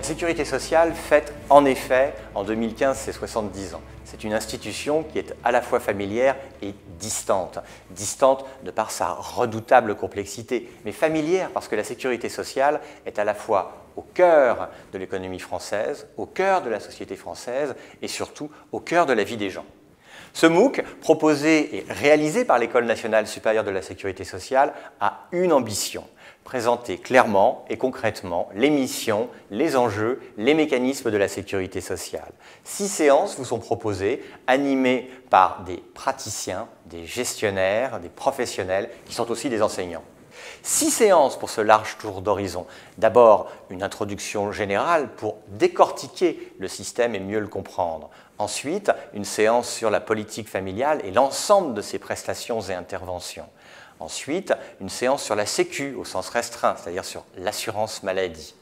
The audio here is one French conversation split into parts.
La sécurité sociale fête en effet en 2015 ses 70 ans. C'est une institution qui est à la fois familière et distante. Distante de par sa redoutable complexité, mais familière parce que la sécurité sociale est à la fois au cœur de l'économie française, au cœur de la société française et surtout au cœur de la vie des gens. Ce MOOC, proposé et réalisé par l'École nationale supérieure de la sécurité sociale, a une ambition: présenter clairement et concrètement les missions, les enjeux, les mécanismes de la sécurité sociale. 6 séances vous sont proposées, animées par des praticiens, des gestionnaires, des professionnels qui sont aussi des enseignants. 6 séances pour ce large tour d'horizon. D'abord, une introduction générale pour décortiquer le système et mieux le comprendre. Ensuite, une séance sur la politique familiale et l'ensemble de ses prestations et interventions. Ensuite, une séance sur la Sécu au sens restreint, c'est-à-dire sur l'assurance maladie.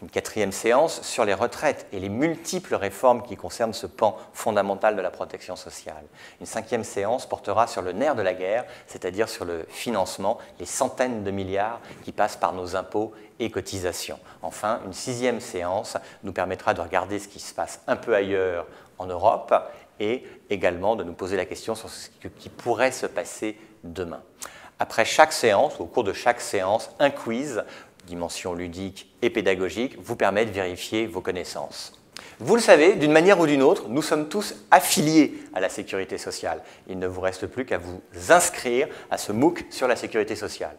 Une 4e séance sur les retraites et les multiples réformes qui concernent ce pan fondamental de la protection sociale. Une 5e séance portera sur le nerf de la guerre, c'est-à-dire sur le financement, les centaines de milliards qui passent par nos impôts et cotisations. Enfin, une 6e séance nous permettra de regarder ce qui se passe un peu ailleurs en Europe et également de nous poser la question sur ce qui pourrait se passer demain. Après chaque séance, au cours de chaque séance, un quiz, dimension ludique et pédagogique, vous permet de vérifier vos connaissances. Vous le savez, d'une manière ou d'une autre, nous sommes tous affiliés à la sécurité sociale. Il ne vous reste plus qu'à vous inscrire à ce MOOC sur la sécurité sociale.